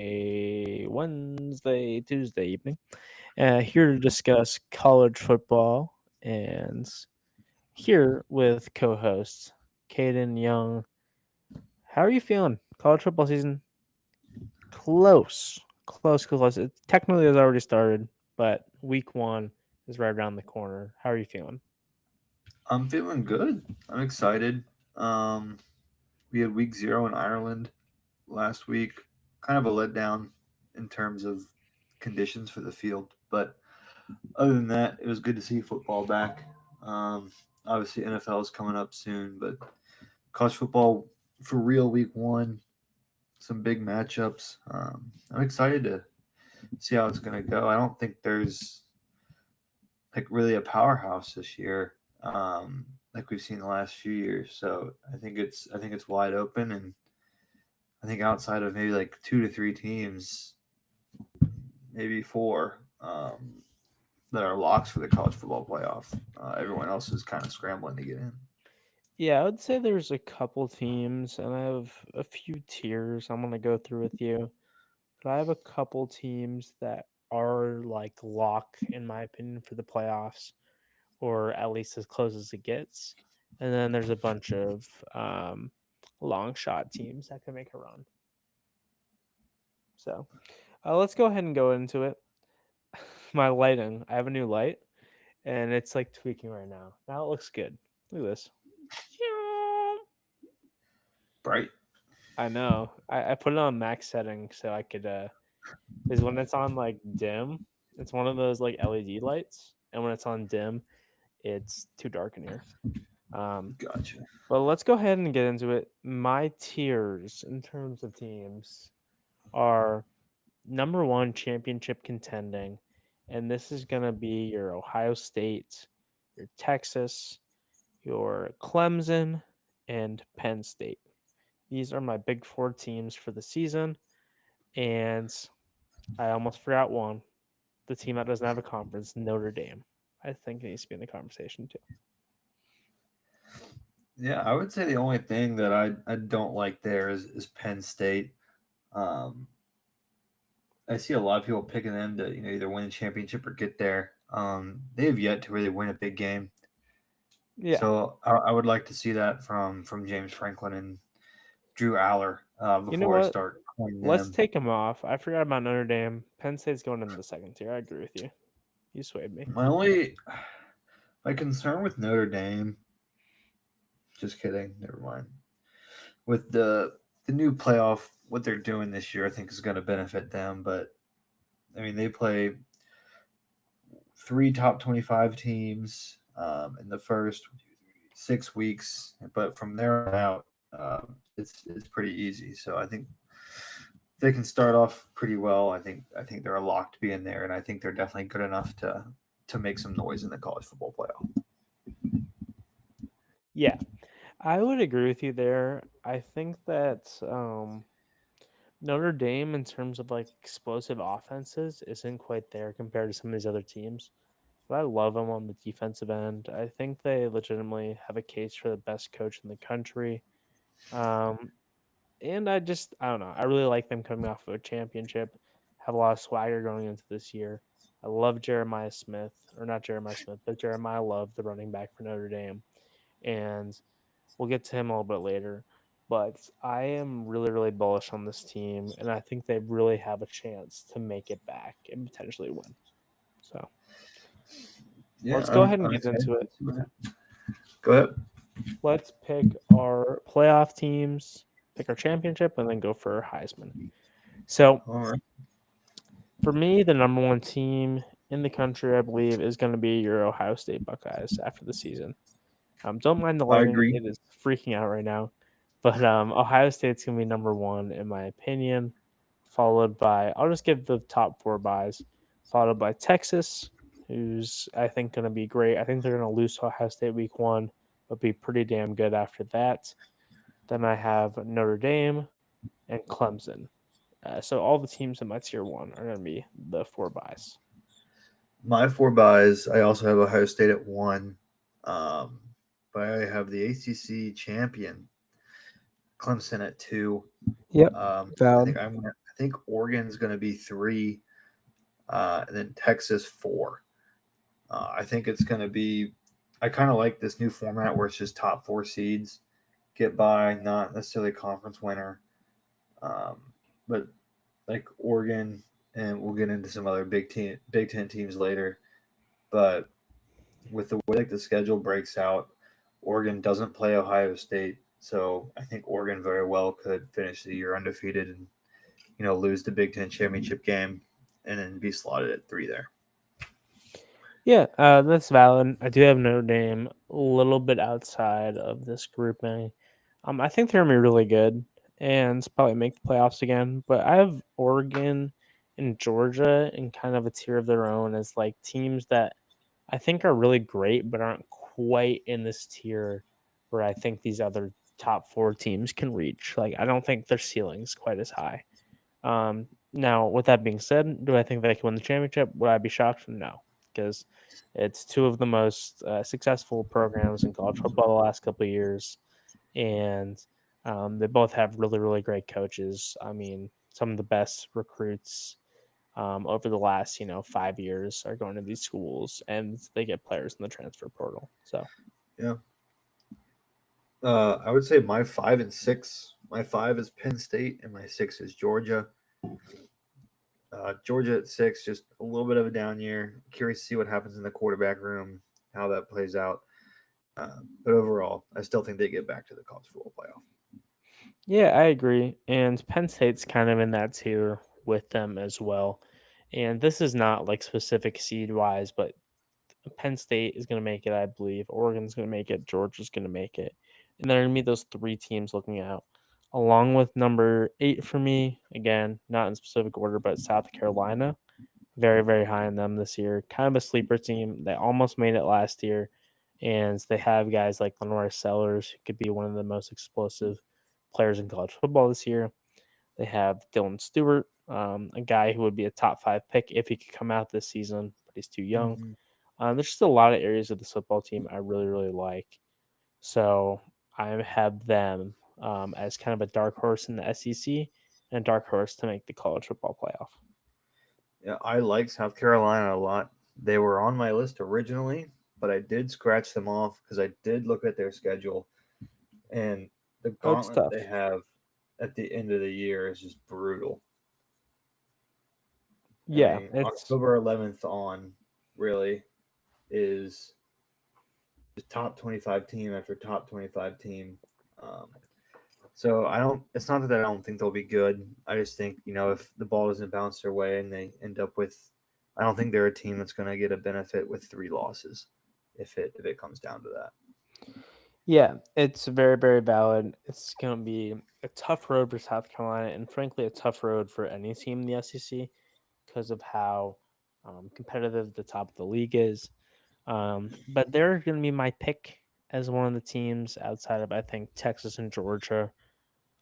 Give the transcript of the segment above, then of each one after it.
a Tuesday evening. Here to discuss college football and here with co hosts Caden Young. How are you feeling? College football season close. It technically has already started, but week one is right around the corner. How are you feeling? I'm feeling good. I'm excited. We had week 0 in Ireland last week. Kind of a letdown in terms of conditions for the field, but other than that, it was good to see football back. Um, Obviously, NFL is coming up soon, but college football for real week 1. Some big matchups. I'm excited to see how it's going to go. I don't think there's like really a powerhouse this year, like we've seen the last few years. So I think it's wide open, and I think outside of maybe like 2 to 3 teams, maybe four, that are locks for the college football playoff. Everyone else is kind of scrambling to get in. Yeah, I would say there's a couple teams, and I have a few tiers I'm going to go through with you. But I have a couple teams that are like lock, in my opinion, for the playoffs, or at least as close as it gets. And then there's a bunch of long shot teams that can make a run. So let's go ahead and go into it. My lighting, I have a new light, and it's like tweaking right now. Now it looks good. Look at this. Bright. I know. I put it on max setting so I could because when it's on like dim, it's one of those like LED lights, and when it's on dim, it's too dark in here. Um, Gotcha. but let's go ahead and get into it. My tiers in terms of teams are number one championship contending, and this is gonna be your Ohio State, your Texas, your Clemson, and Penn State. These are my big four teams for the season, and I almost forgot one. The team that doesn't have a conference, Notre Dame. I think it needs to be in the conversation too. Yeah, I would say the only thing that I don't like there is Penn State. Um, I see a lot of people picking them to either win the championship or get there. They have yet to really win a big game, Yeah. so I would like to see that from James Franklin and Drew Aller You know before I what? start coining Let's them. take them off. I forgot about Notre Dame. Penn State's going into the second tier. I agree with you. You swayed me. My concern with Notre Dame, just kidding, never mind. With the new playoff, what they're doing this year, I think is going to benefit them. But I mean, they play 3 top 25 teams in the first 6 weeks, but from there on out, it's pretty easy. So I think they can start off pretty well. I think they're a lock to be in there, and I think they're definitely good enough to make some noise in the college football playoff. Yeah, I would agree with you there. I think that Notre Dame, in terms of like explosive offenses, isn't quite there compared to some of these other teams. But I love them on the defensive end. I think they legitimately have a case for the best coach in the country. Um, and I don't know. I really like them coming off of a championship. Have a lot of swagger going into this year. I love Jeremiah Smith, or not Jeremiah Smith, but Jeremiah Love, the running back for Notre Dame. And we'll get to him a little bit later. But I am really, really bullish on this team, and I think they really have a chance to make it back and potentially win. So Yeah, let's go ahead and I'm get excited into to it. see what happens. Go ahead. Let's pick our playoff teams, pick our championship, and then go for Heisman. So All right. for me, the number one team in the country, I believe, is going to be your Ohio State Buckeyes after the season. Don't mind the I lighting; agree. it is freaking out right now. But Ohio State's going to be number one in my opinion, followed by I'll just give the top four buys, followed by Texas, who's I think going to be great. I think they're going to lose to Ohio State week one, but be pretty damn good after that. Then I have Notre Dame and Clemson. So all the teams in my tier one are going to be the four buys. My four buys. I also have Ohio State at 1, um, but I have the ACC champion Clemson at 2. Yep, I think valid. I think Oregon's going to be 3, and then Texas 4. I think it's going to be. I kind of like this new format where it's just top 4 seeds get by, not necessarily a conference winner, but like Oregon, and we'll get into some other Big Ten teams later. But with the way like the schedule breaks out, Oregon doesn't play Ohio State, so I think Oregon very well could finish the year undefeated and lose the Big Ten championship game and then be slotted at 3 there. Yeah, that's valid. I do have Notre Dame a little bit outside of this grouping. I think they're gonna be really good and probably make the playoffs again. But I have Oregon and Georgia in kind of a tier of their own as like teams that I think are really great, but aren't quite in this tier where I think these other top 4 teams can reach. Like I don't think their ceiling's quite as high. Now, with that being said, do I think they can win the championship? Would I be shocked? No, because it's 2 of the most successful programs in college football the last couple of years, and they both have really, really great coaches. I mean, some of the best recruits over the last 5 years are going to these schools, and they get players in the transfer portal. So Yeah. I would say my 5 and 6. My 5 is Penn State, and my 6 is Georgia. Georgia at 6, just a little bit of a down year. Curious to see what happens in the quarterback room, how that plays out. But overall, I still think they get back to the college football playoff. yeah, I agree. And Penn State's kind of in that tier with them as well. And this is not like specific seed wise, but Penn State is going to make it, I believe. Oregon's going to make it. Georgia's going to make it. And there are going to be those 3 teams looking out. Along with number 8 for me, again, not in specific order, but South Carolina. Very, very high on them this year. Kind of a sleeper team. They almost made it last year. And they have guys like Lenore Sellers, who could be one of the most explosive players in college football this year. They have Dylan Stewart, a guy who would be a top 5 pick if he could come out this season, but he's too young. Mm-hmm. There's just a lot of areas of the football team I really, really like. So I have them as kind of a dark horse in the SEC and a dark horse to make the college football playoff. Yeah, I like South Carolina a lot. They were on my list originally, but I did scratch them off because I did look at their schedule, and the Oh, it's gauntlet tough. they have at the end of the year is just brutal. I Yeah, mean, it's October 11th on really is the top 25 team after top 25 team. Um, so I don't. It's not that I don't think they'll be good. I just think if the ball doesn't bounce their way and they end up with, I don't think they're a team that's going to get a benefit with 3 losses, if it comes down to that. yeah, it's very, very valid. It's going to be a tough road for South Carolina, and frankly, a tough road for any team in the SEC because of how competitive the top of the league is. But they're going to be my pick as one of the teams outside of I think Texas and Georgia.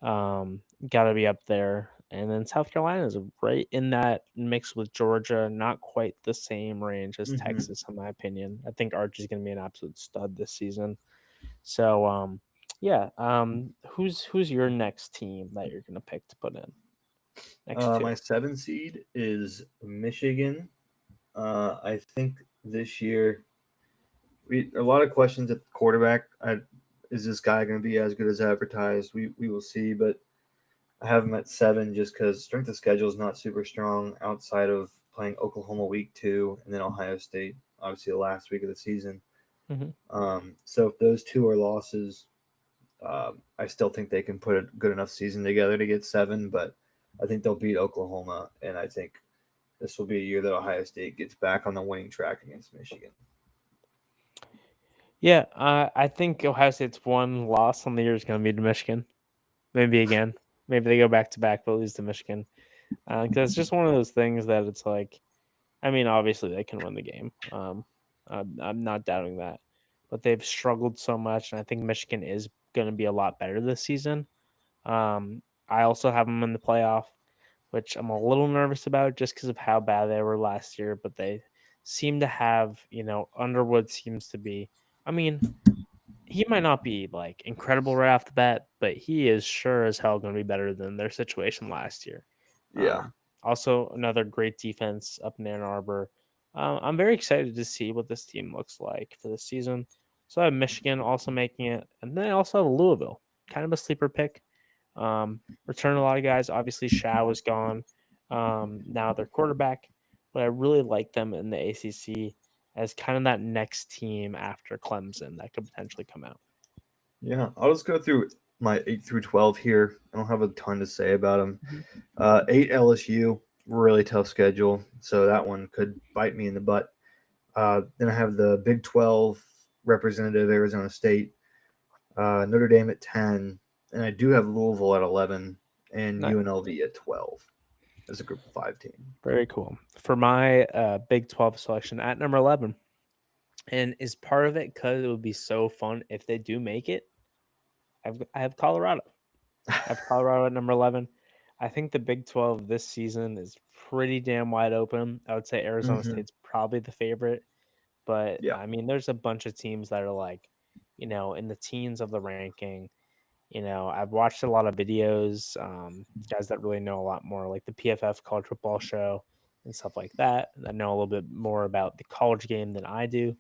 Got to be up there, and then South Carolina is right in that mix with Georgia. Not quite the same range as Mm-hmm. Texas, in my opinion. I think Archie's going to be an absolute stud this season. So, yeah. Who's your next team that you're going to pick to put in next two? My 7 seed is Michigan. I think this year a lot of questions at the quarterback. Is this guy going to be as good as advertised? We will see, but I have him at 7 just because strength of schedule is not super strong outside of playing Oklahoma week 2 and then Ohio State, obviously the last week of the season. Mm-hmm. So if those 2 are losses, I still think they can put a good enough season together to get 7, but I think they'll beat Oklahoma, and I think this will be a year that Ohio State gets back on the winning track against Michigan. Yeah, I think Ohio State's one loss on the year is going to be to Michigan. Maybe again. Maybe they go back to back, but lose to Michigan. Because it's just one of those things that it's like, I mean, obviously they can win the game. I'm not doubting that, but they've struggled so much, and I think Michigan is going to be a lot better this season. I also have them in the playoff, which I'm a little nervous about just because of how bad they were last year. But they seem to have, Underwood seems to be. I mean, he might not be like incredible right off the bat, but he is sure as hell going to be better than their situation last year. Yeah. Also, another great defense up in Ann Arbor. I'm very excited to see what this team looks like for the season. So I have Michigan also making it, and then I also have Louisville, kind of a sleeper pick. Return a lot of guys. Obviously, Shao is gone. Now their quarterback, but I really like them in the ACC as kind of that next team after Clemson that could potentially come out. Yeah. I'll just go through my 8 through 12 here. I don't have a ton to say about them. Mhm. 8 LSU, really tough schedule. So that one could bite me in the butt. Then I have the Big 12 representative, Arizona State, Notre Dame at 10, and I do have Louisville at 11 and Nice. UNLV at 12 as a group of 5 team. Very cool. For my Big 12 selection at number 11, and is part of it because it would be so fun if they do make it. I have Colorado. I have Colorado at number 11. I think the Big 12 this season is pretty damn wide open. I would say Arizona Mm-hmm. State's probably the favorite, but Yeah. I mean, there's a bunch of teams that are like, in the teens of the ranking. I've watched a lot of videos, guys that really know a lot more, like the PFF College Football Show and stuff like that know a little bit more about the college game than I do.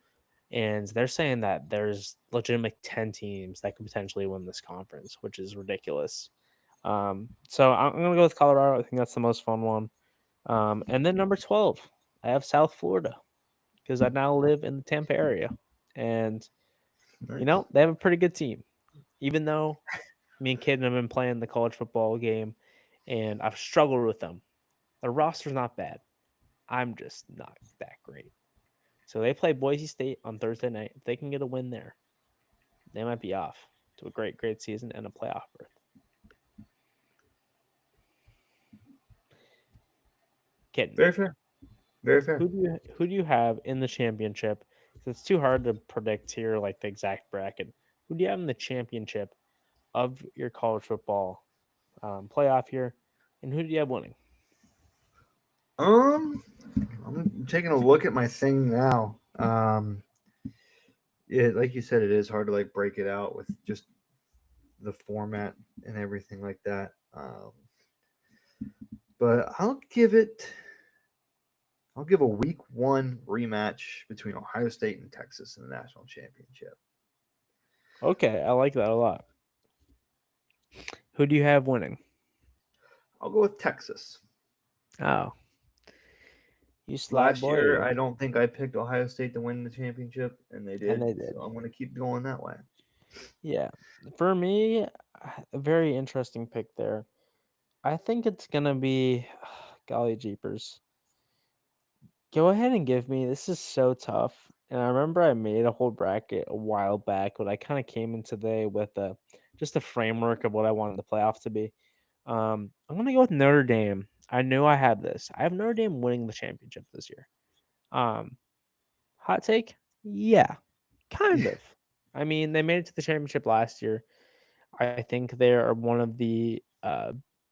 And they're saying that there's legitimate 10 teams that could potentially win this conference, which is ridiculous. So I'm going to go with Colorado. I think that's the most fun one. And then number 12, I have South Florida because I now live in the Tampa area. And, Nice. they have a pretty good team, even though me and Kid have been playing the college football game and I've struggled with them. The roster's not bad. I'm just not that great. So they play Boise State on Thursday night. If they can get a win there, they might be off to a great, great season and a playoff berth. Kidding. Very fair. Very fair. Who do you have in the championship? 'Cause it's too hard to predict here, like the exact bracket. Who do you have in the championship of your college football playoff here, and who do you have winning? Um, I'm taking a look at my thing now. Yeah, like you said, it is hard to like break it out with just the format and everything like that. But I'll give a week 1 rematch between Ohio State and Texas in the national championship. Okay, I like that a lot. Who do you have winning? I'll go with Texas. Oh, you sly Last boy, year, you. I don't think I picked Ohio State to win the championship, and they And did. they did. So I'm going to keep going that way. Yeah. For me, a very interesting pick there. I think it's gonna be golly jeepers. Go ahead and give me this is so tough. And I remember I made a whole bracket a while back, but I kind of came in today with just a framework of what I wanted the playoff to be. I'm gonna go with Notre Dame. I knew I had this. I have Notre Dame winning the championship this year. Um, Hot take? Yeah, kind of. I mean, they made it to the championship last year. I think they are one of the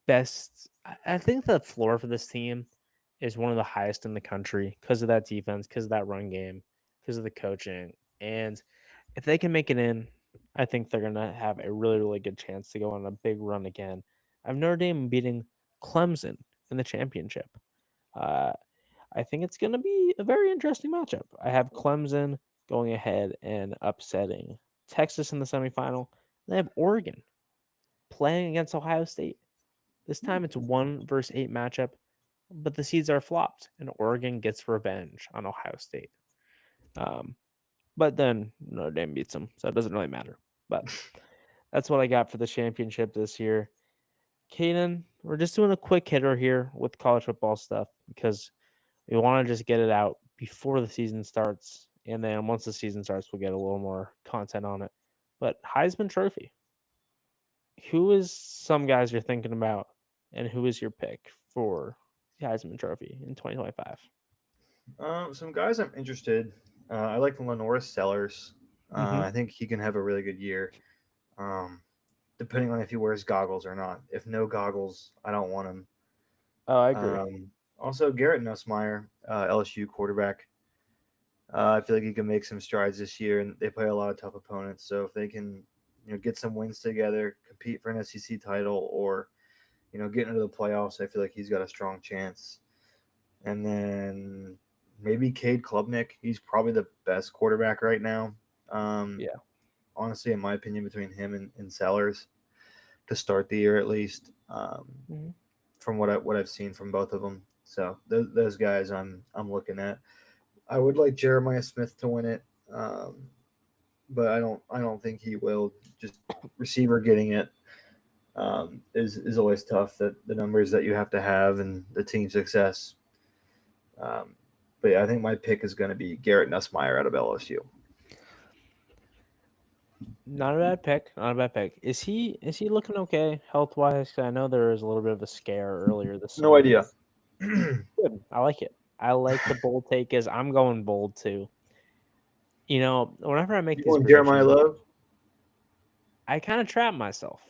best. I think the floor for this team is one of the highest in the country because of that defense, because of that run game, because of the coaching. And if they can make it in, I think they're going to have a really, really good chance to go on a big run again. I have Notre Dame beating Clemson in the championship. Uh, I think it's going to be a very interesting matchup. I have Clemson going ahead and upsetting Texas in the semifinal. They have Oregon playing against Ohio State. This time it's 1 versus 8 matchup, but the seeds are flopped, and Oregon gets revenge on Ohio State. Um, but then Notre Dame beats them, so it doesn't really matter. But that's what I got for the championship this year. Kaden, we're just doing a quick hitter here with college football stuff because we want to just get it out before the season starts. And then once the season starts, we'll get a little more content on it. But Heisman Trophy, who is some guys you're thinking about, and who is your pick for the Heisman Trophy in 2025? Some guys I'm interested. I like Lenore Sellers. Mm-hmm. I think he can have a really good year. Um, Depending on if he wears goggles or not. If no goggles, I don't want him. Oh, I agree. Also, Garrett Nussmeier, LSU quarterback. I feel like he can make some strides this year, and they play a lot of tough opponents. So if they can, get some wins together, compete for an SEC title, or getting into the playoffs, I feel like he's got a strong chance. And then maybe Cade Klubnik. He's probably the best quarterback right now. Um, Yeah. Honestly, in my opinion, between him and Sellers to start the year at least, Mhm. from what I've seen from both of them. So those guys I'm looking at. I would like Jeremiah Smith to win it, but I don't think he will. Just receiver getting it is always tough. That the numbers that you have to have and the team success. Um, but yeah, I think my pick is going to be Garrett Nussmeyer out of LSU. Not a bad pick. Not a bad pick. Is he looking okay health wise? I know there was a little bit of a scare earlier this No summer. idea. Good. I like it. I like the bold take. Is I'm going bold too. Whenever I make You these want Jeremiah predictions, Love? I kind of trap myself.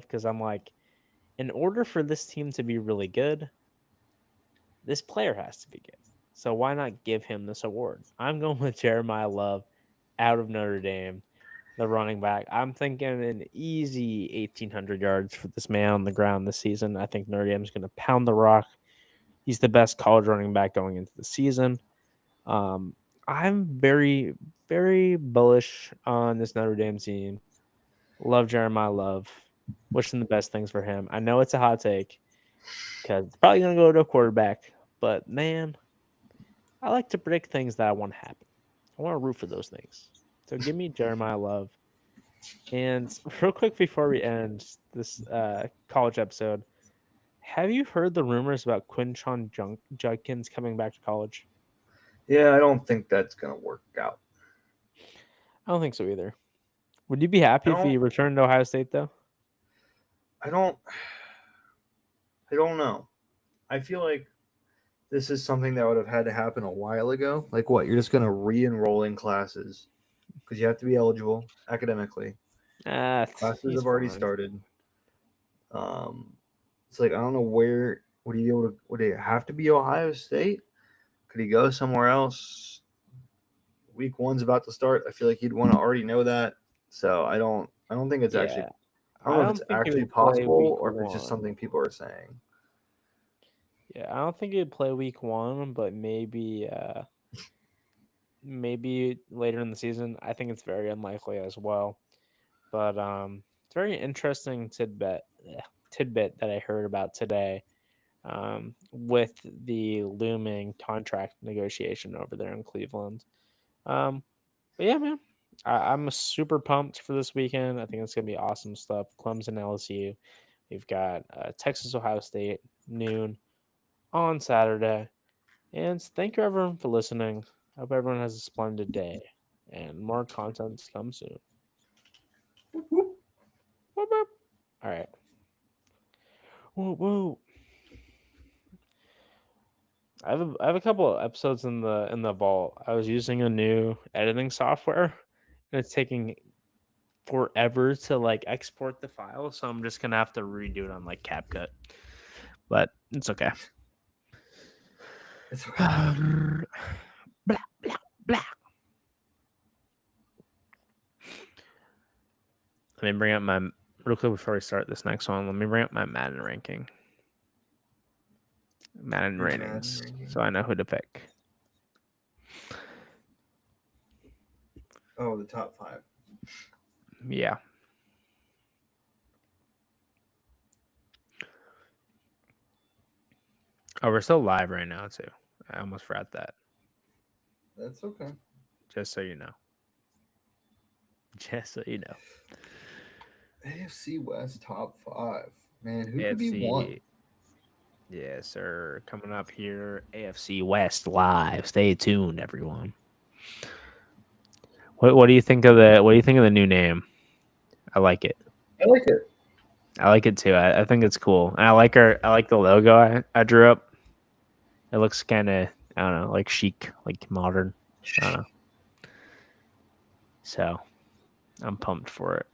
Because I'm like, in order for this team to be really good, this player has to be good. So why not give him this award? I'm going with Jeremiah Love out of Notre Dame, the running back. I'm thinking an easy 1,800 yards for this man on the ground this season. I think Notre Dame's going to pound the rock. He's the best college running back going into the season. Um, I'm very, very bullish on this Notre Dame team. Love Jeremiah Love. Wishing the best things for him. I know it's a hot take because it's probably going to go to a quarterback, but man, I like to predict things that I want to happen. I want to root for those things. So give me Jeremiah Love. And real quick before we end this college episode, have you heard the rumors about Quinshon Judkins coming back to college? Yeah, I don't think that's going to work out. I don't think so either. Would you be I happy if don't. he returned to Ohio State though? I don't. I don't know. I feel like this is something that would have had to happen a while ago. Like what? You're just going to re-enroll in classes because you have to be eligible academically. Classes He's have already fine. started. Um, it's like I don't know where would he be able to. Would it have to be Ohio State? Could he go somewhere else? Week one's about to start. I feel like he'd want to already know that. So I don't. I don't think it's actually. Yeah, I don't I know if it's don't think he actually would play possible week or if it's just one. something people are saying. Yeah, I don't think he'd play week one, but maybe later in the season. I think it's very unlikely as well. But it's a very interesting tidbit that I heard about today, with the looming contract negotiation over there in Cleveland. Um, but yeah, man, I'm super pumped for this weekend. I think it's gonna be awesome stuff. Clemson, LSU. We've got Texas, Ohio State noon on Saturday. And thank you everyone for listening. I hope everyone has a splendid day, and more content to come soon. Whoop, whoop. All right. Woo woo. I have a couple of episodes in the vault. I was using a new editing software, and it's taking forever to like export the file, so I'm just gonna have to redo it on like CapCut. But it's okay. It's okay. blah, blah, blah. Let me bring up my real quick before we start this next one. Let me bring up my Madden ranking. Madden Your Madden ratings, ranking. so I know who to pick. Oh, the top 5. Yeah. Oh, we're still live right now too. I almost forgot that. That's okay. Just so you know. Just so you know. AFC West top 5. Man, who could be one? AFC. Yes, sir. Coming up here, AFC West live. Stay tuned, everyone. What do you think of the new name? I like it. I like it. I like it too. I think it's cool. And I like the logo I drew up. It looks kinda, I don't know, like chic, like modern. I don't know. So I'm pumped for it.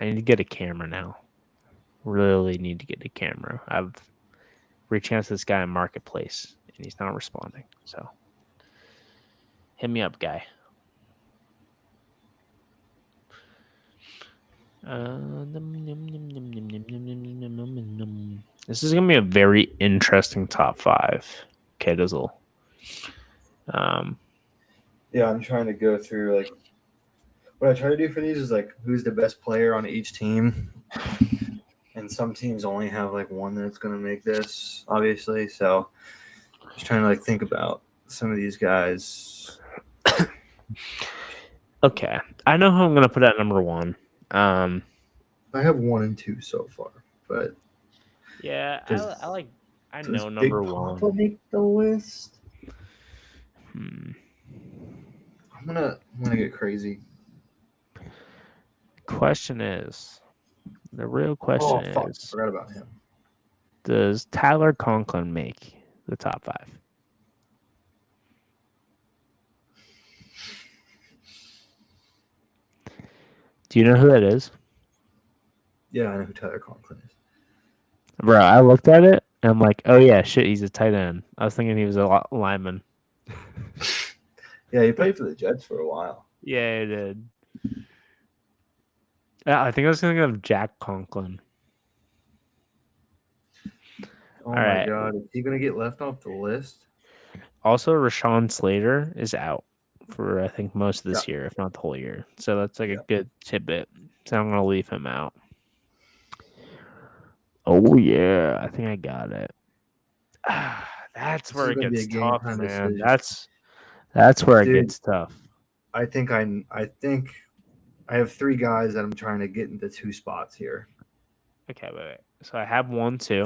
I need to get a camera now. Really need to get a camera. I've reached out to this guy in Marketplace and he's not responding. So hit me up, guy. This is gonna be a very interesting top 5. Okay, Dizzle. Yeah, I'm trying to go through like what I try to do for these is like who's the best player on each team. And some teams only have like one that's gonna make this, obviously. So just trying to like think about some of these guys. Okay, I know who I'm gonna put at number 1. I have 1 and 2 so far, but Yeah, does I does know Big number Papa 1. make the list? Hmm. I'm gonna get crazy. Question is, the real Oh question fuck! is, Forgot about him. does Tyler Conklin make the top 5? Do you know who that is? Yeah, I know who Tyler Conklin is. Bro, I looked at it and I'm like, oh yeah, shit, he's a tight end. I was thinking he was a lineman. Yeah, he played for the Jets for a while. Yeah, he did. Yeah, I think I was thinking of Jack Conklin. Oh All my right. god, is he gonna get left off the list? Also, Rashawn Slater is out for I think most of Yeah, this year, if not the whole year. So that's like a yeah. good tidbit. So I'm gonna leave him out. Oh yeah, I think I got it. That's This where is it gonna be a gets game tough, time man. decision, That's where it dude. gets tough. I think I have 3 guys that I'm trying to get into 2 spots here. Okay, wait. So I have 1, 2.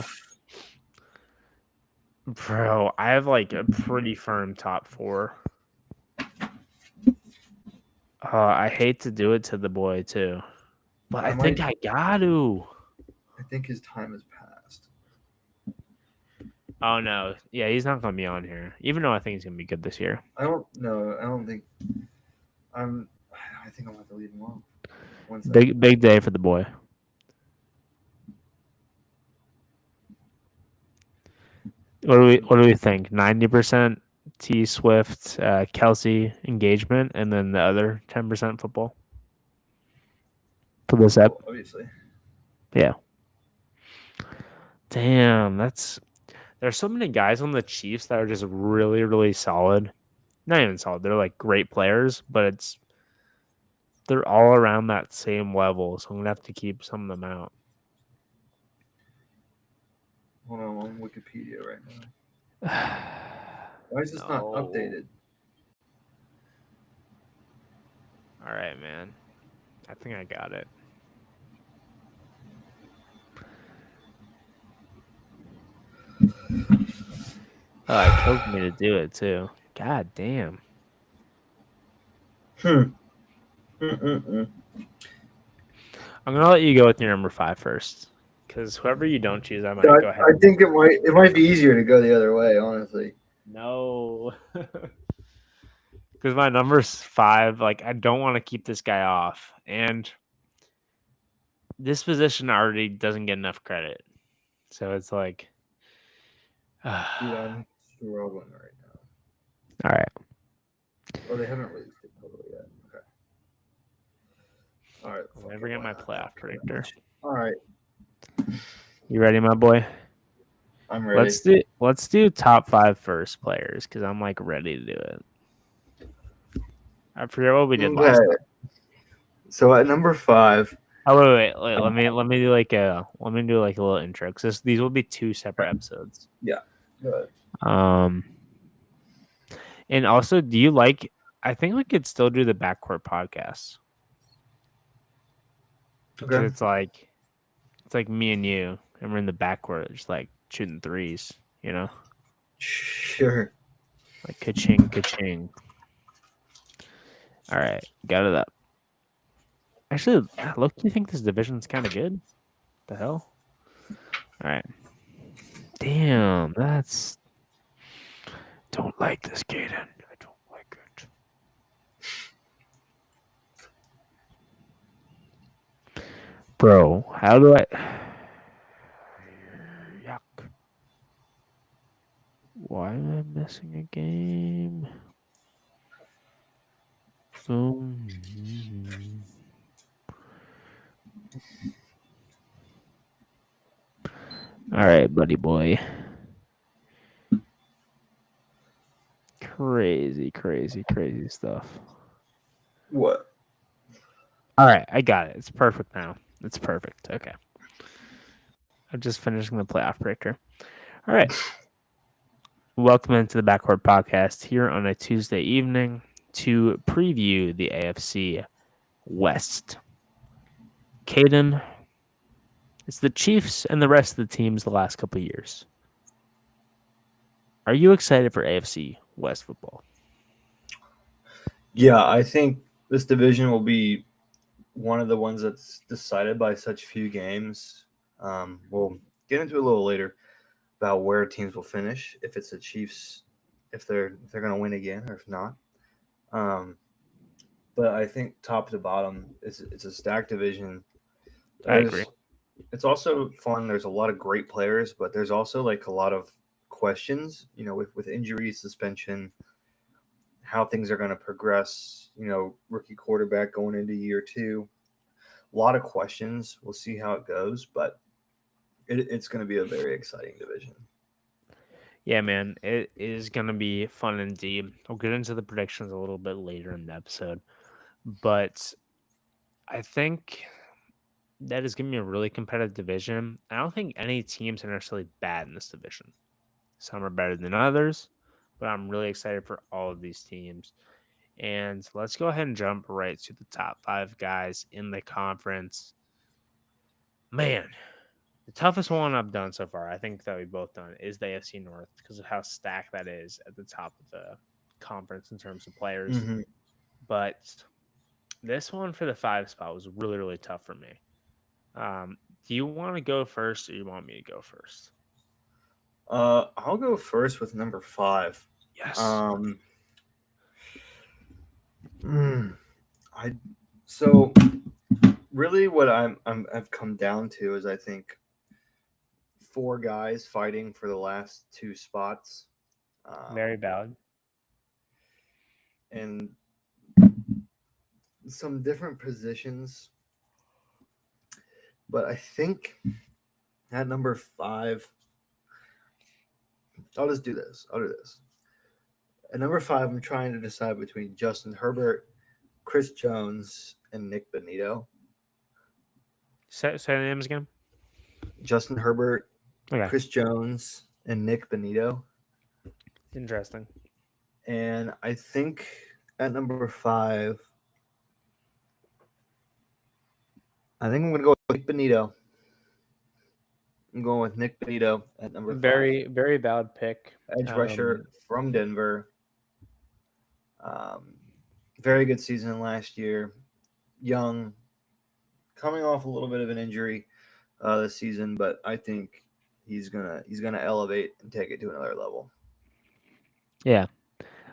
Bro, I have like a pretty firm top 4. I hate to do it to the boy too, but I think I got to. I think his time has passed. Oh no, yeah, he's not gonna be on here, even though I think he's gonna be good this year. I don't know. I don't think I'm. I think I'm gonna have to leave him off. One second. Big day for the boy. What do we think? 90% T Swift, Kelsey engagement, and then the other 10% football for this ep. Well, obviously. Yeah. Damn, there's so many guys on the Chiefs that are just really, really solid. Not even solid. They're like great players, but they're all around that same level. So I'm gonna have to keep some of them out. Hold on, I'm on Wikipedia right now. Why is this not No. updated? All right, man. I think I got it. Oh, it killed me to do it too. God damn. Mm-mm-mm. I'm gonna let you go with your number 5 first, because whoever you don't choose, I might Yeah, go ahead. I think it might be easier to go the other way, honestly. No, because my number's 5. Like, I don't want to keep this guy off, and this position already doesn't get enough credit. So it's like, Dude, I'm struggling right now. all right. Oh, they haven't released it totally yet. Okay. All right. I'm gonna bring up my playoff predictor. All right. You ready, my boy? I'm ready. Let's do top 5 first players, because I'm like ready to do it. I forget what we did last time. So at number 5. Oh wait. Let me do like a little intro, because these will be 2 separate episodes. Yeah. Good. And also, do you like? I think we could still do the backcourt podcast. Okay. It's like me and you, and we're in the backcourt, just like shooting threes. You know, Sure. like ka-ching, ka-ching. All right, got it up. Actually, look, do you think this division's kind of good? The hell? All right. Damn, that's. Don't like this, Caden. I don't like it. Bro, how do I. Yuck. Why am I missing a game? All right, buddy boy. Crazy, crazy, crazy stuff. What? All right, I got it. It's perfect now. It's perfect. Okay. I'm just finishing the playoff breaker. All right. Welcome into the Backcourt Podcast here on a Tuesday evening to preview the AFC West. Caden, it's the Chiefs and the rest of the teams the last couple of years. Are you excited for AFC West football? Yeah, I think this division will be one of the ones that's decided by such few games. We'll get into it a little later about where teams will finish, if it's the Chiefs, if they're going to win again or if not. But I think top to bottom, it's a stacked division. I agree. It's also fun. There's a lot of great players, but there's also like a lot of questions, with injury, suspension, how things are going to progress, rookie quarterback going into year 2. A lot of questions. We'll see how it goes, but it's going to be a very exciting division. Yeah, man, it is going to be fun indeed. We'll get into the predictions a little bit later in the episode, but I think that is going to be a really competitive division. I don't think any teams are necessarily bad in this division. Some are better than others, but I'm really excited for all of these teams. And let's go ahead and jump right to the top 5 guys in the conference. Man, the toughest one I've done so far, I think that we've both done, is the AFC North because of how stacked that is at the top of the conference in terms of players. Mm-hmm. But this one for the 5 spot was really, really tough for me. Do you want to go first or you want me to go first? I'll go first with number 5. Yes. So really what I've come down to is I think 4 guys fighting for the last 2 spots. Very valid. And some different positions. But I think at number 5, I'll do this. At number 5, I'm trying to decide between Justin Herbert, Chris Jones, and Nick Bonito. Say the names again. Justin Herbert, Okay. Chris Jones, and Nick Bonito. Interesting. And I think at number 5, I think I'm going to go with Nick Bonito. I'm going with Nick Bonito at number 5. Very, very valid pick. Edge rusher from Denver. Very good season last year. Young, coming off a little bit of an injury this season, but I think he's gonna elevate and take it to another level. Yeah,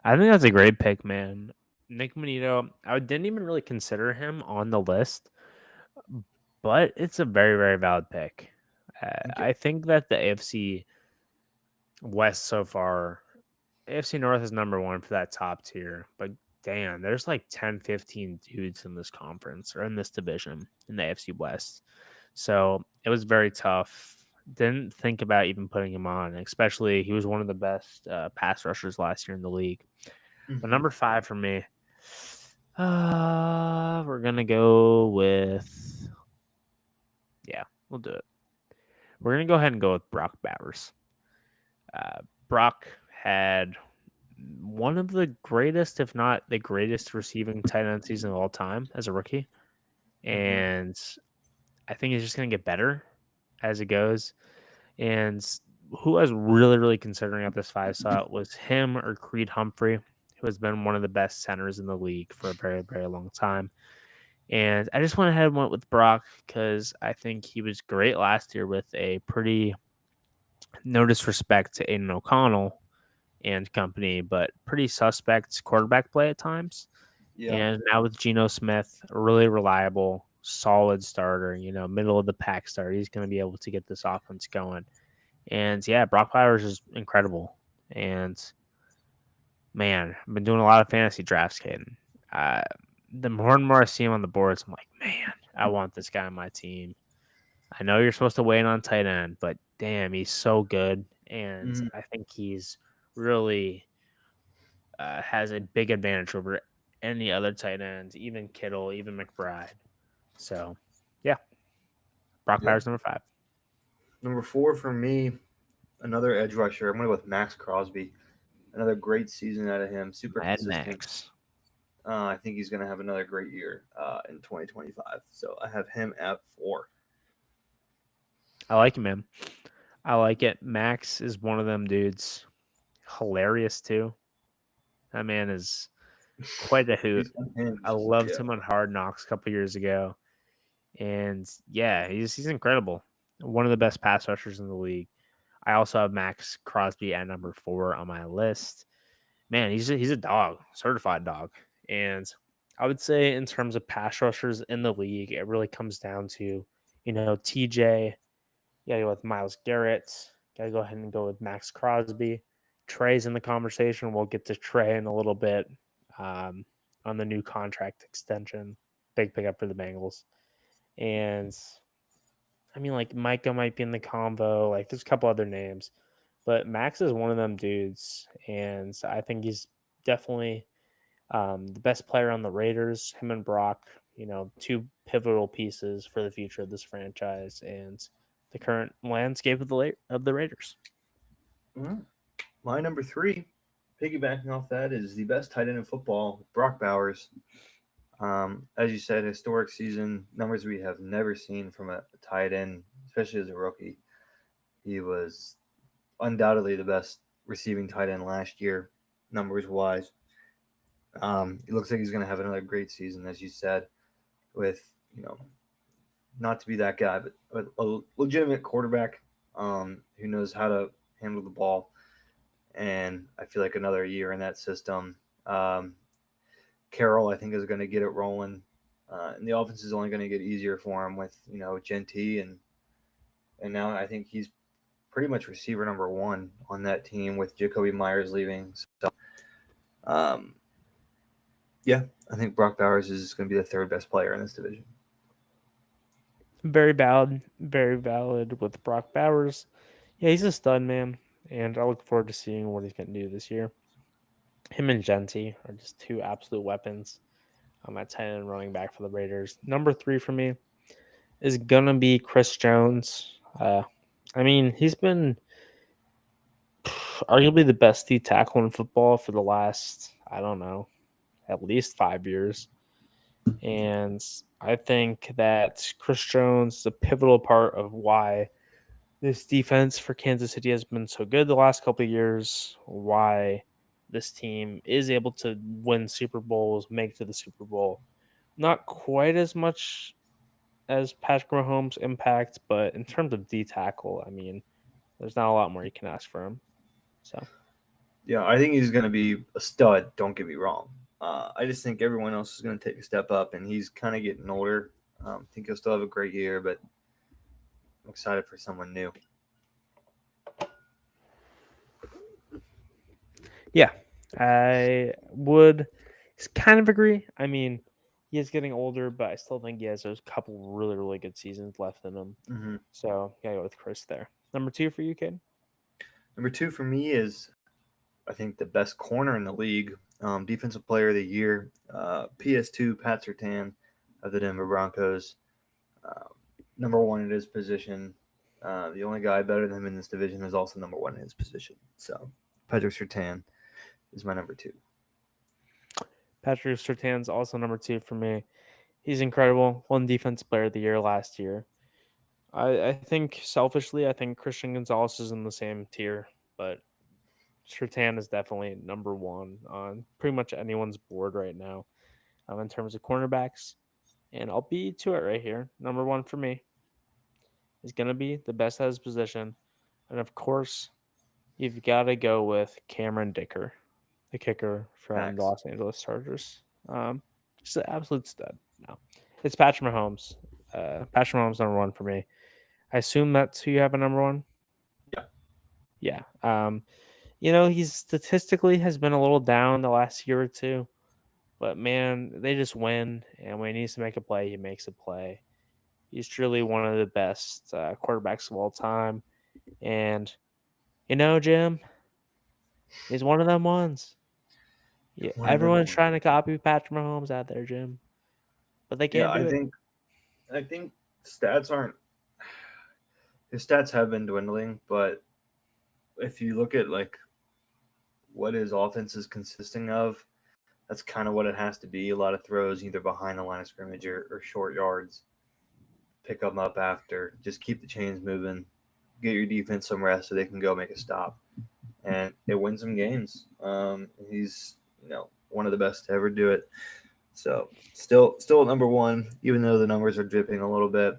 I think that's a great pick, man. Nick Bonito, I didn't even really consider him on the list, but it's a very, very valid pick. I think that the AFC West so far, AFC North is number 1 for that top tier, but damn, there's like 10, 15 dudes in this conference or in this division in the AFC West. So it was very tough. Didn't think about even putting him on, especially he was one of the best pass rushers last year in the league. Mm-hmm. But number 5 for me, we're going to go with, we'll do it. We're going to go ahead and go with Brock Bowers. Brock had one of the greatest, if not the greatest, receiving tight end season of all time as a rookie. And I think it's just going to get better as it goes. And who I was really, really considering at this 5 slot was him or Creed Humphrey, who has been one of the best centers in the league for a very, very long time. And I just went ahead and went with Brock because I think he was great last year with a pretty, no disrespect to Aiden O'Connell and company, but pretty suspect quarterback play at times. Yeah. And now with Geno Smith, a really reliable, solid starter, middle of the pack starter, he's going to be able to get this offense going. And yeah, Brock Bowers is incredible. And man, I've been doing a lot of fantasy drafts, Caden. The more and more I see him on the boards, I'm like, man, I want this guy on my team. I know you're supposed to wait on tight end, but damn, he's so good. And Mhm. I think he's really has a big advantage over any other tight ends, even Kittle, even McBride. So, yeah, Brock Yeah. Bowers number 5. Number 4 for me, another edge rusher. I'm going to go with Max Crosby. Another great season out of him. Super Mad consistent. Max. I think he's going to have another great year in 2025. So I have him at 4. I like him, man. I like it. Max is one of them dudes. Hilarious, too. That man is quite a hoot. He's I unhinged. loved Yeah. him on Hard Knocks a couple years ago. And yeah, he's incredible. One of the best pass rushers in the league. I also have Max Crosby at number 4 on my list. Man, he's a dog, certified dog. And I would say in terms of pass rushers in the league, it really comes down to, TJ. You gotta go with Miles Garrett. Gotta go ahead and go with Max Crosby. Trey's in the conversation. We'll get to Trey in a little bit um, on the new contract extension. Big pickup for the Bengals. And I mean, like Micah might be in the combo. Like there's a couple other names, but Max is one of them dudes, and I think he's definitely the best player on the Raiders. Him and Brock, two pivotal pieces for the future of this franchise and the current landscape of the Raiders. All right. My number 3, piggybacking off that, is the best tight end in football, Brock Bowers. As you said, historic season, numbers we have never seen from a tight end, especially as a rookie. He was undoubtedly the best receiving tight end last year, numbers wise. It looks like he's going to have another great season, as you said, with not to be that guy, but a legitimate quarterback who knows how to handle the ball. And I feel like another year in that system. Carroll, I think, is going to get it rolling, and the offense is only going to get easier for him with Gentee, and now I think he's pretty much receiver number 1 on that team with Jacoby Myers leaving. So, um, yeah, I think Brock Bowers is going to be the 3rd best player in this division. Very valid with Brock Bowers. Yeah, he's a stud, man, and I look forward to seeing what he's going to do this year. Him and Gentee are just two absolute weapons. At tight end running back for the Raiders. Number 3 for me is gonna be Chris Jones. I mean, he's been arguably the best D tackle in football for the last, I don't know, at least 5 years. And I think that Chris Jones is a pivotal part of why this defense for Kansas City has been so good the last couple of years, why this team is able to win Super Bowls, make it to the Super Bowl. Not quite as much as Patrick Mahomes' impact, but in terms of D tackle, I mean, there's not a lot more you can ask for him. So, Yeah, I think he's going to be a stud. Don't get me wrong. I just think everyone else is going to take a step up, and he's kind of getting older. I think he'll still have a great year, but I'm excited for someone new. yeah, I would kind of agree. I mean, he is getting older, but I still think he has a couple really, really good seasons left in him. Mm-hmm. So, gotta go with Chris there. Number 2 for you, kid? Number 2 for me is, I think, the best corner in the league, defensive player of the year, PS2 Pat Surtain of the Denver Broncos. Number 1 in his position. The only guy better than him in this division is also number 1 in his position. So Patrick Surtain is my number 2. Patrick Surtain's also number 2 for me. He's incredible. Won Defensive Player of the Year last year. I think selfishly, I think Christian Gonzalez is in the same tier, but Surtain is definitely number 1 on pretty much anyone's board right now in terms of cornerbacks. And I'll be to it right here. Number 1 for me is going to be the best at his position. And of course, you've got to go with Cameron Dicker, the kicker from the Max. Los Angeles Chargers. Just an absolute stud. No, it's Patrick Mahomes. Patrick Mahomes number 1 for me. I assume that's who you have a number 1. Yeah. Yeah. He's statistically has been a little down the last year or two, but man, they just win. And when he needs to make a play, he makes a play. He's truly one of the best quarterbacks of all time. And, Jim, he's one of them ones. Yeah, One of them everyone's ones. trying to copy Patrick Mahomes out there, Jim, but they Yeah, can't do it. I think stats aren't his stats have been dwindling, but if you look at like what his offense is consisting of, that's kind of what it has to be. A lot of throws either behind the line of scrimmage or short yards. Pick them up after. Just keep the chains moving. Get your defense some rest so they can go make a stop, and it wins some games. He's one of the best to ever do it. So still at number one, even though the numbers are dipping a little bit.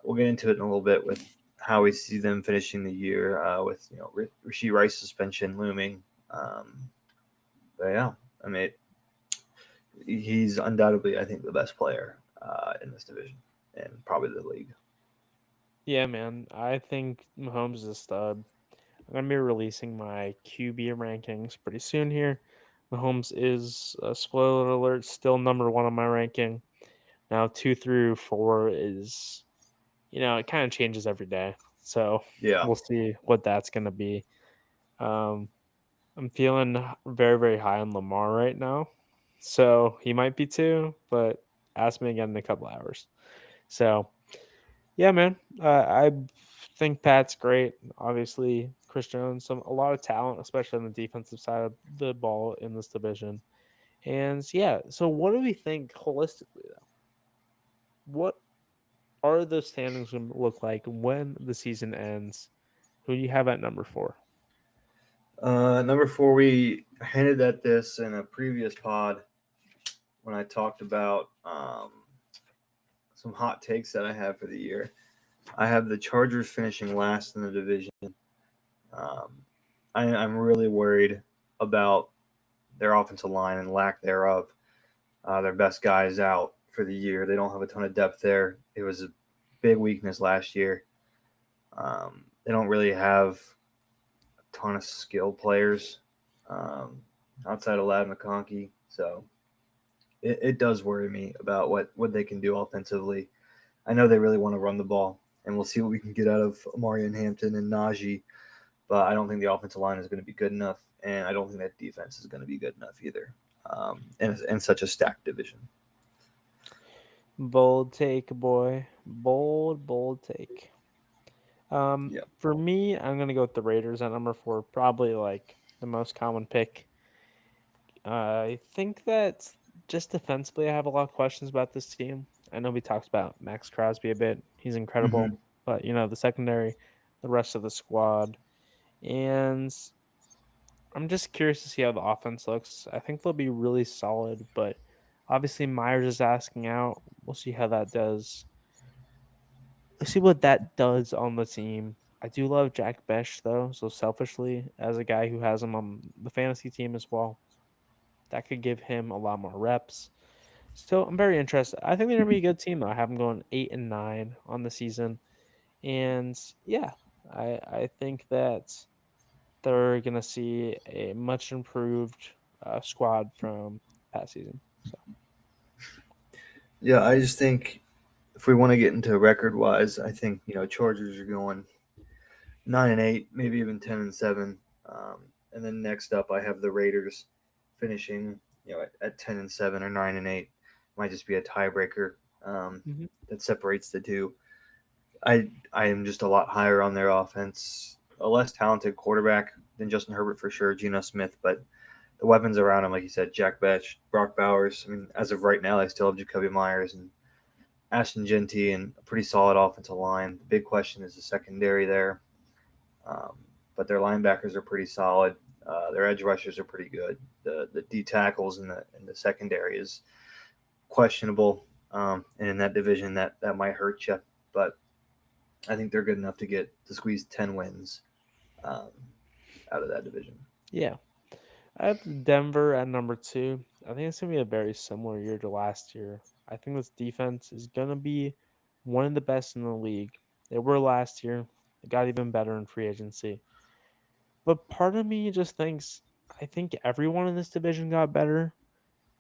We'll get into it in a little bit with how we see them finishing the year with Rashee Rice suspension looming. But yeah, I mean he's undoubtedly I think the best player in this division and probably the league. Yeah, man. I think Mahomes is a stud. I'm gonna be releasing my QB rankings pretty soon here. Mahomes is, spoiler alert, still number one on my ranking. Now 2 through 4 is, it kind of changes every day. So Yeah, we'll see what that's gonna be. Um, I'm feeling very, very high on Lamar right now. So he might be two, but ask me again in a couple hours. So yeah, man. I think Pat's great. Obviously, Chris Jones, a lot of talent, especially on the defensive side of the ball in this division. And yeah, so what do we think holistically though? What are the standings going to look like when the season ends? Who do you have at number 4? number four, we hinted at this in a previous pod when I talked about some hot takes that I have for the year. I have the Chargers finishing last in the division. Um, I'm really worried about their offensive line and lack thereof. Their best guy is out for the year. They don't have a ton of depth there. It was a big weakness last year. They don't really have a ton of skilled players um, outside of Lad McConkey. So it does worry me about what they can do offensively. I know they really want to run the ball, and we'll see what we can get out of Amarian Hampton and Najee. But I don't think the offensive line is going to be good enough, and I don't think that defense is going to be good enough either. In such a stacked division. Bold take, boy. Bold, bold take. Yeah. For me, I'm gonna go with the Raiders at number 4. Probably like the most common pick. I think that just defensively, I have a lot of questions about this team. I know we talked about Max Crosby a bit. He's Mm-hmm. incredible, but the secondary, the rest of the squad, and I'm just curious to see how the offense looks. I think they'll be really solid, but obviously Myers is asking out. We'll see how that does. Let's see what that does on the team. I do love Jack Besh though, so selfishly, as a guy who has him on the fantasy team as well, that could give him a lot more reps. So I'm very interested. I think they're gonna be a good team though. I have them going 8-9 on the season, and yeah, I think that they're gonna see a much improved squad from past season. So Yeah, I just think if we want to get into record wise, I think Chargers are going 9-8, maybe even 10-7, and then next up I have the Raiders finishing at 10-7 or 9-8. Might just be a tiebreaker mhm. that separates the two. I am just a lot higher on their offense. A less talented quarterback than Justin Herbert for sure, Geno Smith, but the weapons around him, like you said, Jack Betch, Brock Bowers. I mean, as of right now, they still have Jacoby Myers and Ashton Genty and a pretty solid offensive line. The big question is the secondary there, um, but their linebackers are pretty solid. Their edge rushers are pretty good. The D tackles in the secondary is questionable, and in that division that might hurt you. But I think they're good enough to squeeze 10 wins um, out of that division. Yeah, I have Denver at number 2. I think it's gonna be a very similar year to last year. I think this defense is gonna be one of the best in the league. They were last year. They got even better in free agency. But part of me just thinks I think everyone in this division got better,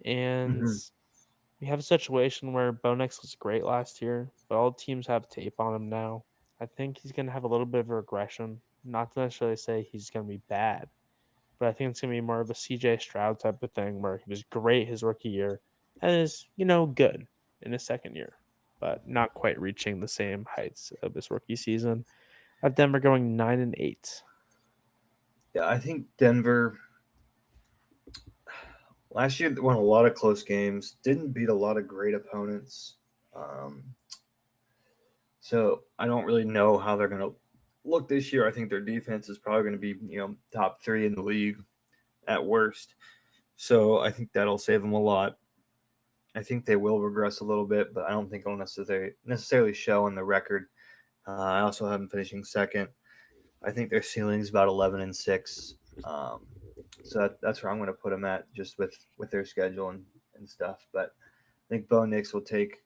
and Mm-hmm. we have a situation where Bo Nix was great last year, but all teams have tape on him now. I think he's going to have a little bit of a regression. Not to necessarily say he's going to be bad, but I think it's going to be more of a CJ Stroud type of thing where he was great his rookie year and is, good in his second year, but not quite reaching the same heights of his rookie season. I have Denver going 9-8. Yeah, I think Denver last year won a lot of close games, didn't beat a lot of great opponents. Um, so I don't really know how they're going to look this year. I think their defense is probably going to be, top 3 in the league at worst. So I think that'll save them a lot. I think they will regress a little bit, but I don't think it'll necessarily show on the record. I also have them finishing second. I think their ceiling is about 11-6. So that's where I'm going to put them at, just with their schedule and stuff. But I think Bo Nix will take.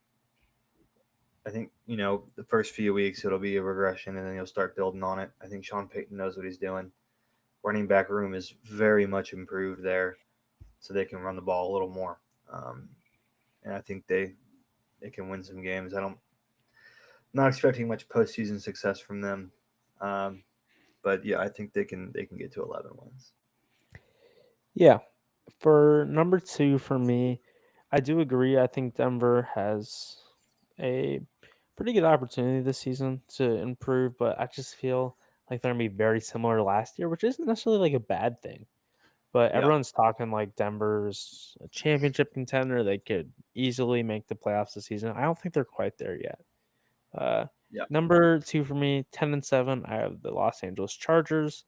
I think the first few weeks it'll be a regression, and then he'll start building on it. I think Sean Payton knows what he's doing. Running back room is very much improved there, so they can run the ball a little more. And I think they can win some games. Not expecting much postseason success from them, but yeah, I think they can get to 11 wins. Yeah. For number 2 for me, I do agree. I think Denver has a pretty good opportunity this season to improve, but I just feel like they're going to be very similar to last year, which isn't necessarily like a bad thing. But Yeah, everyone's talking like Denver's a championship contender. They could easily make the playoffs this season. I don't think they're quite there yet. Uh, yeah, Number 2 for me, 10-7. I have the Los Angeles Chargers.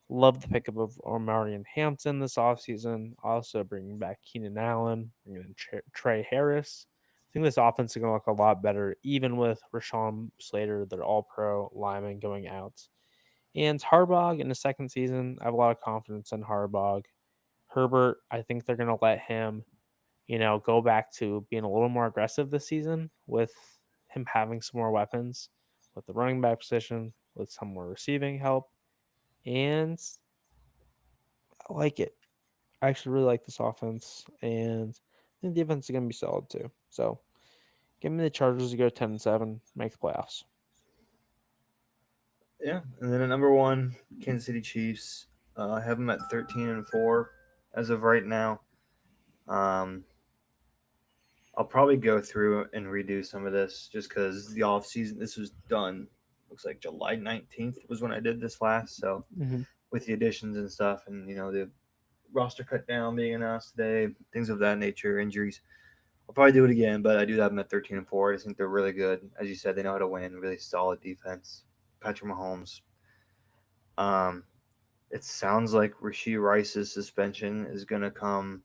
Love the pickup of Omarion Hampton this offseason. Also bringing back Keenan Allen, bringing in Trey Harris. I think this offense is going to look a lot better, even with Rashawn Slater, their all-pro lineman, going out. And Harbaugh in the second season, I have a lot of confidence in Harbaugh. Herbert, I think they're going to let him, go back to being a little more aggressive this season with him having some more weapons with the running back position, with some more receiving help. And I like it. I actually really like this offense, and I think the defense is going to be solid too. So give me the Chargers to go 10-7, make the playoffs. yeah. And then at number 1, Kansas City Chiefs. I have them at 13-4 as of right now. Um, I'll probably go through and redo some of this just because the off season. This was done. Looks like July 19th was when I did this last. So Mm-hmm. with the additions and stuff, and the roster cut down being announced today, things of that nature, injuries. I'll probably do it again, but I do have them at 13-4. I just think they're really good. As you said, they know how to win. Really solid defense. Patrick Mahomes. Um, it sounds like Rashee Rice's suspension is going to come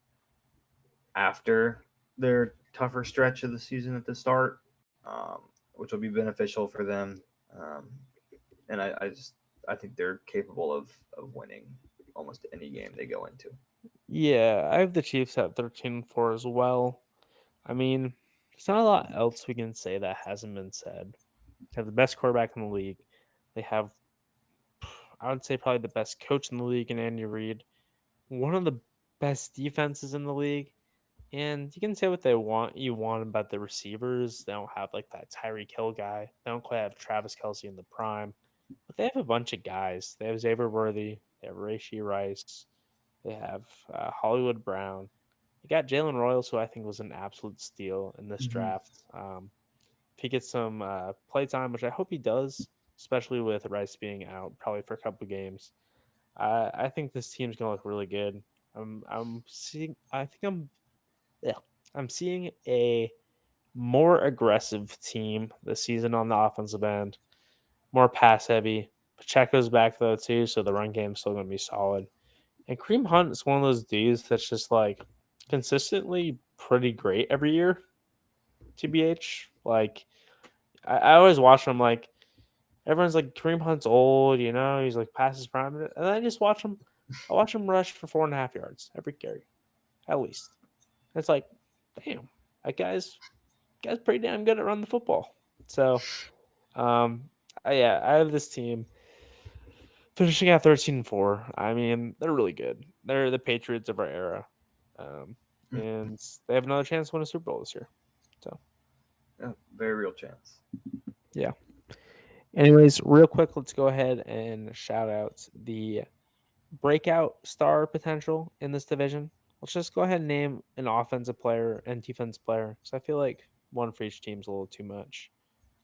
after their tougher stretch of the season at the start, which will be beneficial for them. Um, and I think they're capable of winning almost any game they go into. Yeah, I have the Chiefs at 13-4 as well. I mean, there's not a lot else we can say that hasn't been said. They have the best quarterback in the league. They have, I would say, probably the best coach in the league in Andy Reid. One of the best defenses in the league. And you can say what you want about the receivers. They don't have like that Tyreek Hill guy. They don't quite have Travis Kelce in the prime. But they have a bunch of guys. They have Xavier Worthy. They have Rashee Rice. They have Hollywood Brown. They got Jalen Royals, who I think was an absolute steal in this Mm-hmm. draft. If he gets some play time, which I hope he does, especially with Rice being out probably for a couple games, I think this team's gonna look really good. I'm seeing. I think yeah, I'm seeing a more aggressive team this season on the offensive end, more pass heavy. Pacheco's back though too, so the run game's still gonna be solid. And Kareem Hunt is one of those dudes that's just like consistently pretty great every year. TBH, like I always watch him. Like everyone's like Kareem Hunt's old, he's like past his prime, and then I just watch him. I watch him rush for 4.5 yards every carry, at least. And it's like, damn, that guy's pretty damn good at running the football. So, yeah, I have this team finishing at 13-4. I mean, they're really good. They're the Patriots of our era. Um, and they have another chance to win a Super Bowl this year. So, Yeah, very real chance. yeah. Anyways, real quick, let's go ahead and shout out the breakout star potential in this division. Let's just go ahead and name an offensive player and defense player. So I feel like one for each team is a little too much.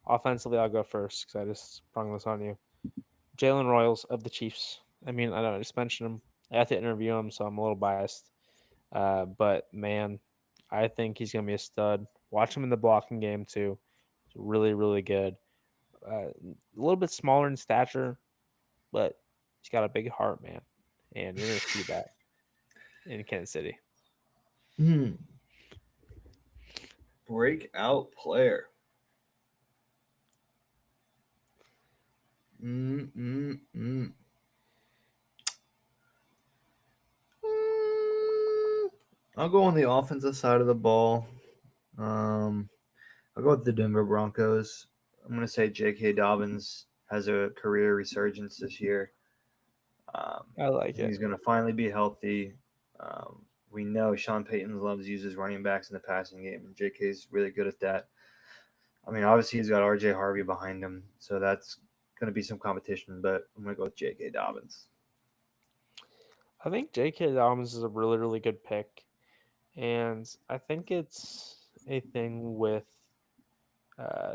Offensively, I'll go first because I just sprung this on you. Jalen Royals of the Chiefs. I mean, I know I just mentioned him. I have to interview him, so I'm a little biased. But man, I think he's gonna be a stud. Watch him in the blocking game too. He's really, really good. A little bit smaller in stature, but he's got a big heart, man. And you're gonna see that in Kansas City. Breakout player. Mm. I'll go on the offensive side of the ball. I'll go with the Denver Broncos. I'm going to say J.K. Dobbins has a career resurgence this year. I like He's it. going to finally be healthy. We know Sean Payton loves to use his running backs in the passing game, and J.K.'s really good at that. I mean, obviously he's got R.J. Harvey behind him, so that's going to be some competition, but I'm going to go with J.K. Dobbins. I think J.K. Dobbins is a really, really good pick. And I think it's a thing with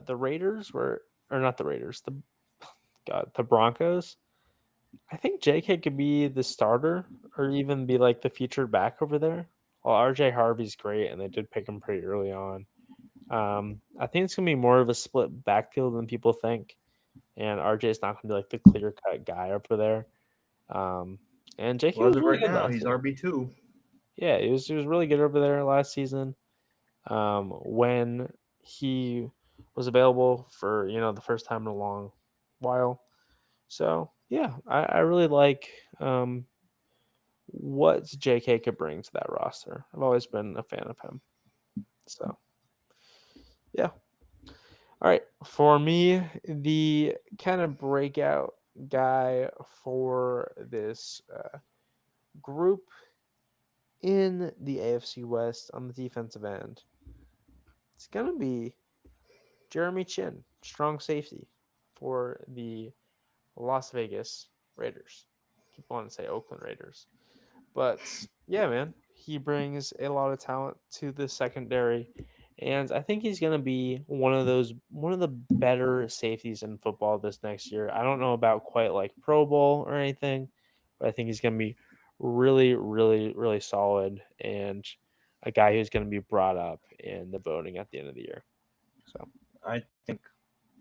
the Raiders or not the Raiders, the Broncos. I think JK could be the starter or even be like the featured back over there. Well, RJ Harvey's great, and they did pick him pretty early on. I think it's gonna be more of a split backfield than people think, and RJ is not gonna be like the clear cut guy over there. And JK Well, as was of really right good now, last he's year. RB2. Yeah, he was really good over there last season. When he was available for the first time in a long while. So yeah, I really like what JK could bring to that roster. I've always been a fan of him. So yeah. All right. For me, the kind of breakout guy for this group in the AFC West on the defensive end, it's going to be Jeremy Chin, strong safety for the Las Vegas Raiders. Keep wanting to say Oakland Raiders. But yeah, man, he brings a lot of talent to the secondary. And I think he's going to be one of the better safeties in football this next year. I don't know about quite like Pro Bowl or anything, but I think he's going to be really, really, really solid and a guy who's going to be brought up in the voting at the end of the year. So I think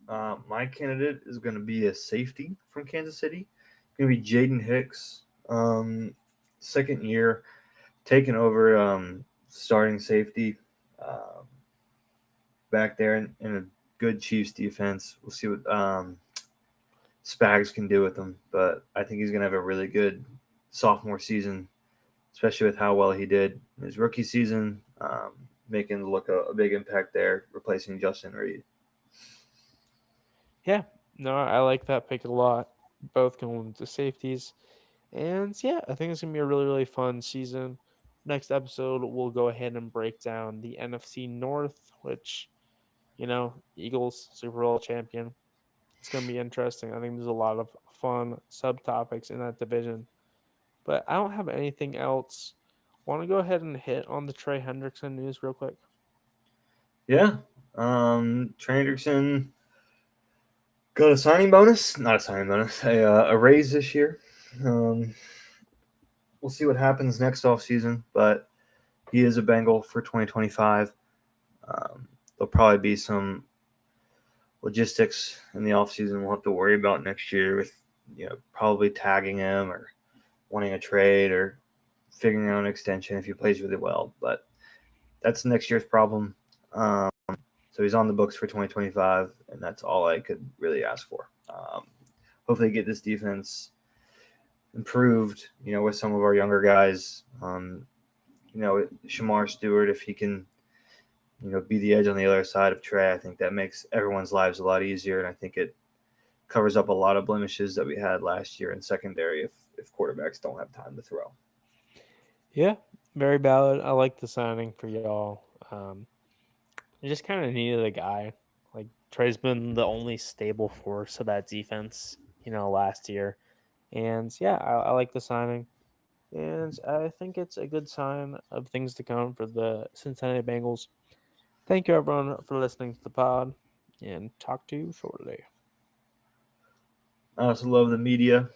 my candidate is going to be a safety from Kansas City. It's going to be Jaden Hicks. Second year, taking over starting safety back there in a good Chiefs defense. We'll see what Spags can do with them, but I think he's going to have a really good sophomore season, especially with how well he did in his rookie season, making look a big impact there, replacing Justin Reed. yeah, no, I like that pick a lot. Both going to safeties. And yeah, I think it's going to be a really, really fun season. Next episode, we'll go ahead and break down the NFC North, which, Eagles, Super Bowl champion. It's going to be interesting. I think there's a lot of fun subtopics in that division. But I don't have anything else. Want to go ahead and hit on the Trey Hendrickson news real quick? Yeah. Trey Hendrickson got a signing bonus. Not a signing bonus. A raise this year. We'll see what happens next offseason, but he is a Bengal for 2025. There'll probably be some logistics in the offseason we'll have to worry about next year with, probably tagging him or wanting a trade or figuring out an extension if he plays really well. But that's next year's problem. So he's on the books for 2025, and that's all I could really ask for. Hopefully get this defense improved, with some of our younger guys. Shamar Stewart, if he can, be the edge on the other side of Trey, I think that makes everyone's lives a lot easier, and I think it covers up a lot of blemishes that we had last year in secondary if quarterbacks don't have time to throw. Yeah, Very valid. I like the signing for y'all. You just kind of needed a guy. Like Trey's been the only stable force of that defense, last year. And yeah, I like the signing. And I think it's a good sign of things to come for the Cincinnati Bengals. Thank you, everyone, for listening to the pod, and talk to you shortly. I also love the media.